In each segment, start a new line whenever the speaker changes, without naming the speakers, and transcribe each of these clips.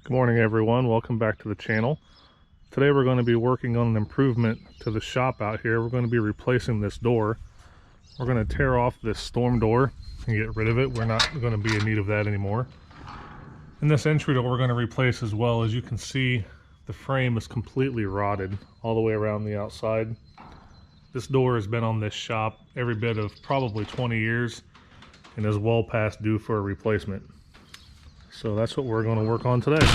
Good morning everyone, welcome back to the channel. Today we're going to be working on an improvement to the shop out here. We're going to be replacing this door. We're going to tear off this storm door and get rid of it. We're not going to be in need of that anymore. And this entry door we're going to replace as well. As you can see, the frame is completely rotted all the way around the outside. This door has been on this shop every bit of probably 20 years and is well past due for a replacement. So that's what we're going to work on today.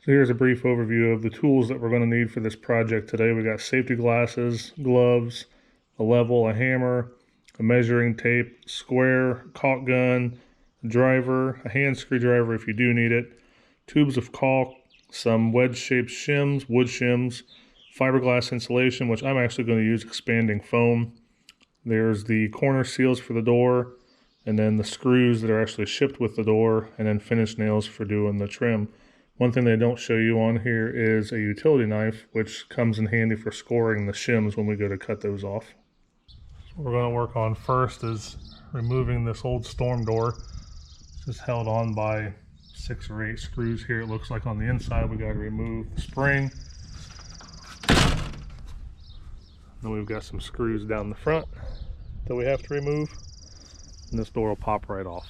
So here's a brief overview of the tools that we're going to need for this project today. We got safety glasses, gloves, a level, a hammer, a measuring tape, square, caulk gun, a driver, a hand screwdriver if you do need it, tubes of caulk, some wedge-shaped shims, wood shims, fiberglass insulation, which I'm actually going to use expanding foam. There's the corner seals for the door, and then the screws that are actually shipped with the door, and then finish nails for doing the trim. One thing they don't show you on here is a utility knife, which comes in handy for scoring the shims when we go to cut those off. So what we're going to work on first is removing this old storm door. It's just held on by 6 or 8 screws here. It looks like on the inside we got to remove the spring. Then we've got some screws down the front that we have to remove, and this door will pop right off.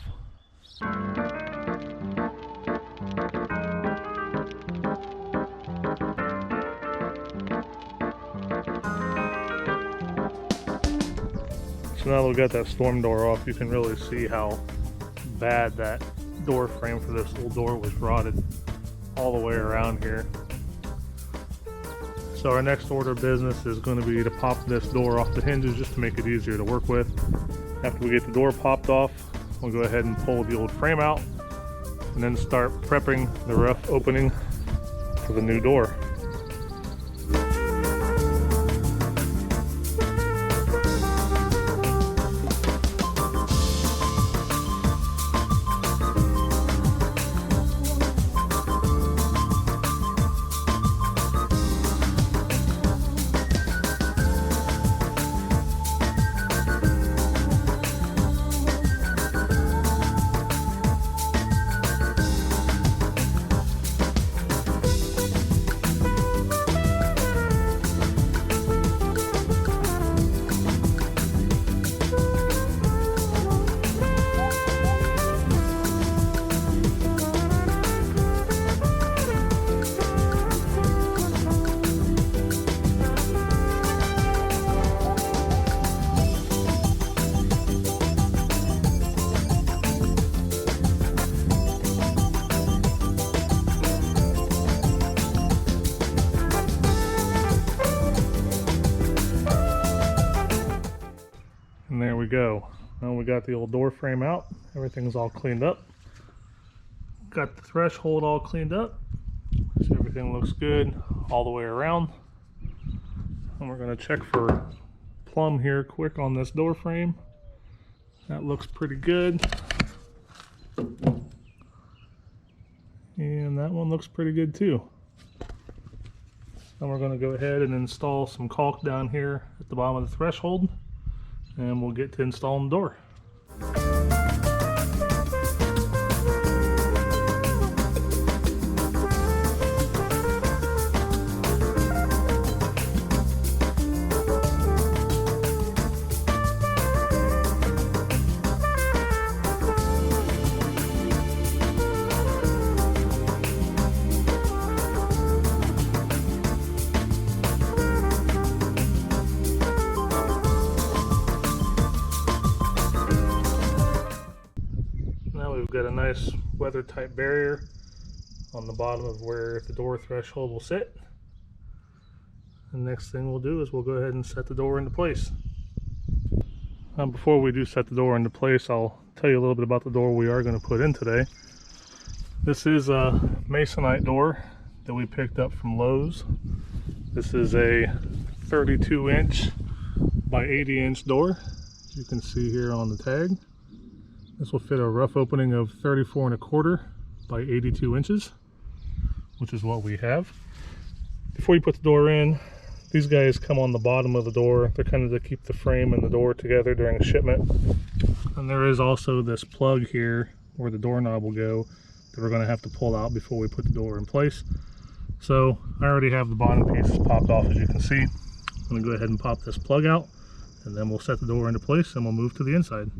So now that we've got that storm door off, you can really see how bad that door frame for this old door was rotted all the way around here. So our next order of business is going to be to pop this door off the hinges just to make it easier to work with. After we get the door popped off, we'll go ahead and pull the old frame out and then start prepping the rough opening for the new door. And there we go. Now we got the old door frame out. Everything's all cleaned up. Got the threshold all cleaned up. So everything looks good all the way around. And we're going to check for plumb here quick on this door frame. That looks pretty good. And that one looks pretty good too. Then we're going to go ahead and install some caulk down here at the bottom of the threshold, and we'll get to installing the door. We've got a nice weather tight barrier on the bottom of where the door threshold will sit. The next thing we'll do is we'll go ahead and set the door into place. Before we do set the door into place, I'll tell you a little bit about the door we are going to put in today. This is a Masonite door that we picked up from Lowe's. This is a 32-inch by 80-inch door, as you can see here on the tag. This will fit a rough opening of 34¼ by 82 inches, which is what we have. Before you put the door in, these guys come on the bottom of the door. They're kind of to keep the frame and the door together during shipment. And there is also this plug here where the doorknob will go that we're going to have to pull out before we put the door in place. So I already have the bottom pieces popped off, as you can see. I'm going to go ahead and pop this plug out, and then we'll set the door into place and we'll move to the inside.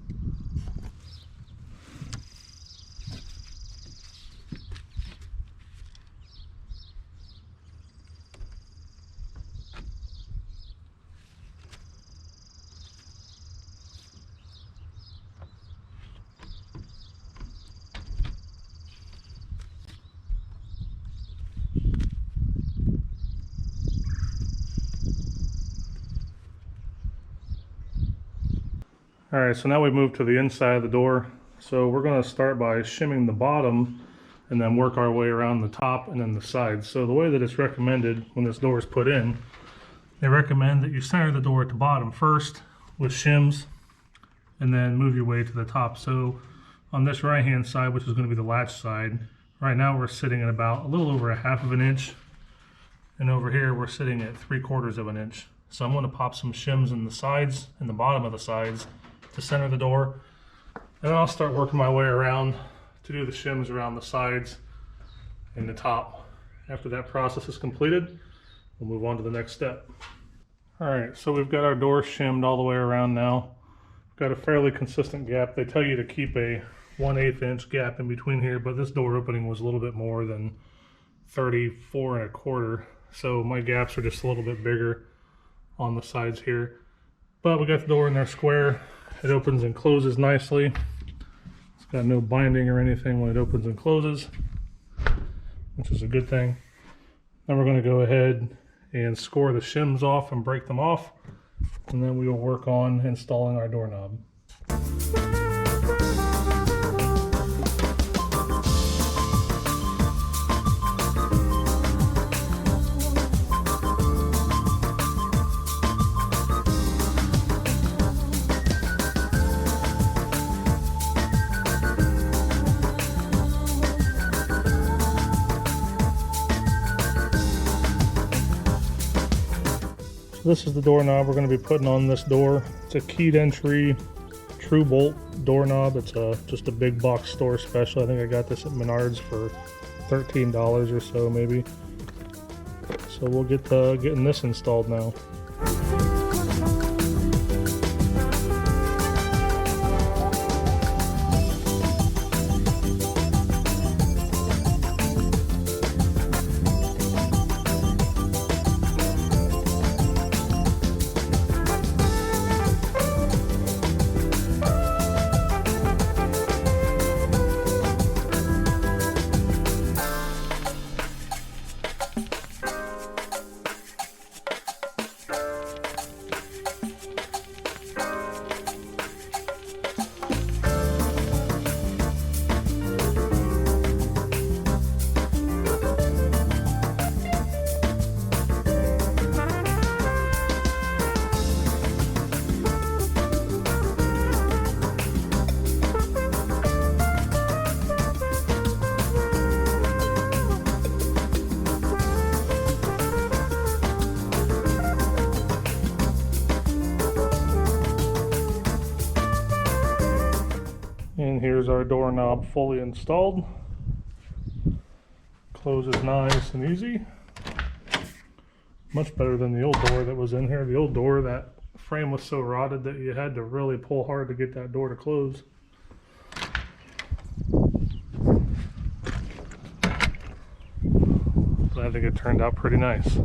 All right, so now we've moved to the inside of the door. So we're going to start by shimming the bottom and then work our way around the top and then the sides. So the way that it's recommended when this door is put in, they recommend that you center the door at the bottom first with shims and then move your way to the top. So on this right hand side, which is going to be the latch side, right now we're sitting at about a little over 1/2 of an inch. And over here we're sitting at 3/4 of an inch. So I'm going to pop some shims in the sides and the bottom of the sides to center the door, and then I'll start working my way around to do the shims around the sides and the top. After that process is completed, we'll move on to the next step. All right, so we've got our door shimmed all the way around now. We've got a fairly consistent gap. They tell you to keep a 1/8 inch gap in between here, but this door opening was a little bit more than 34 1/4, so my gaps are just a little bit bigger on the sides here. But we got the door in there square. It opens and closes nicely. It's got no binding or anything when it opens and closes, which is a good thing. Then we're going to go ahead and score the shims off and break them off, and then we will work on installing our doorknob. This is the doorknob we're going to be putting on this door. It's a keyed entry true bolt doorknob. It's just a big box store special. I think I got this at Menards for $13 or so maybe. So we'll get getting this installed now. And here's our doorknob fully installed. Closes nice and easy. Much better than the old door that was in here. The old door, that frame was so rotted that you had to really pull hard to get that door to close. But I think it turned out pretty nice.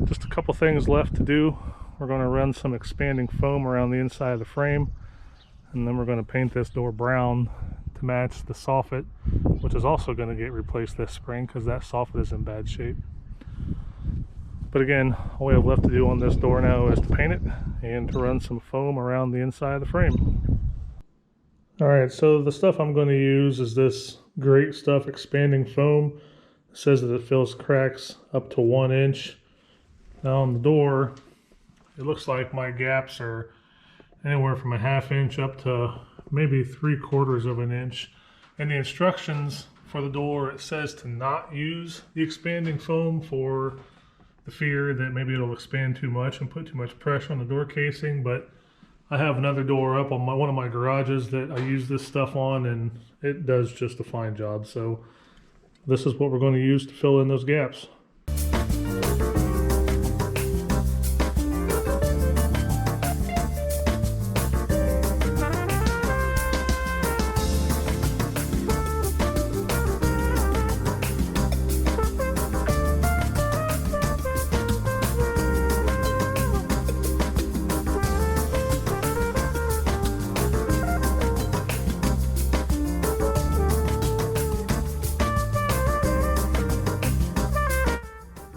Just a couple things left to do. We're going to run some expanding foam around the inside of the frame, and then we're going to paint this door brown to match the soffit, which is also going to get replaced this spring because that soffit is in bad shape. But again, all we have left to do on this door now is to paint it and to run some foam around the inside of the frame. Alright, so the stuff I'm going to use is this Great Stuff expanding foam. It says that it fills cracks up to 1 inch. Now on the door, it looks like my gaps are anywhere from 1/2 inch up to maybe 3/4 of an inch. In the instructions for the door, it says to not use the expanding foam for the fear that maybe it'll expand too much and put too much pressure on the door casing, but I have another door up on one of my garages that I use this stuff on, and it does just a fine job. So this is what we're going to use to fill in those gaps.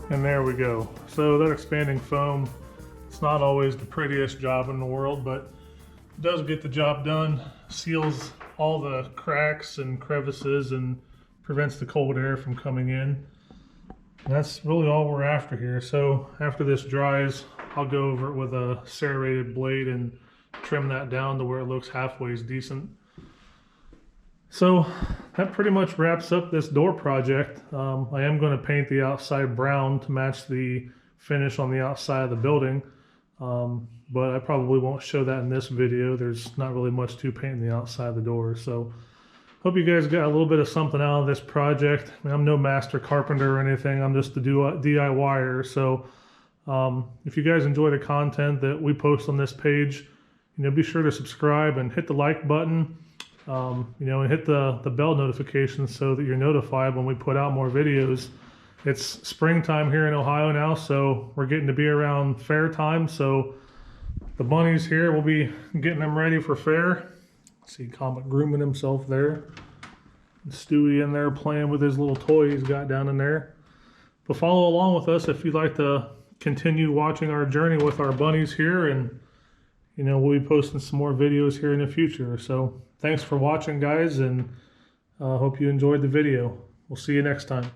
And there we go. So that expanding foam, it's not always the prettiest job in the world, but it does get the job done. Seals all the cracks and crevices and prevents the cold air from coming in. And that's really all we're after here. So after this dries, I'll go over it with a serrated blade and trim that down to where it looks halfway decent. So that pretty much wraps up this door project. I am going to paint the outside brown to match the finish on the outside of the building, but I probably won't show that in this video. There's not really much to paint the outside of the door. So hope you guys got a little bit of something out of this project. I mean, I'm no master carpenter or anything. I'm just a DIYer. So if you guys enjoy the content that we post on this page, be sure to subscribe and hit the like button. And hit the bell notification so that you're notified when we put out more videos. It's springtime here in Ohio now, so we're getting to be around fair time. So the bunnies here, we'll be getting them ready for fair. See Comet grooming himself there. And Stewie in there playing with his little toy he's got down in there. But follow along with us if you'd like to continue watching our journey with our bunnies here, and we'll be posting some more videos here in the future. So thanks for watching, guys, and hope you enjoyed the video. We'll see you next time.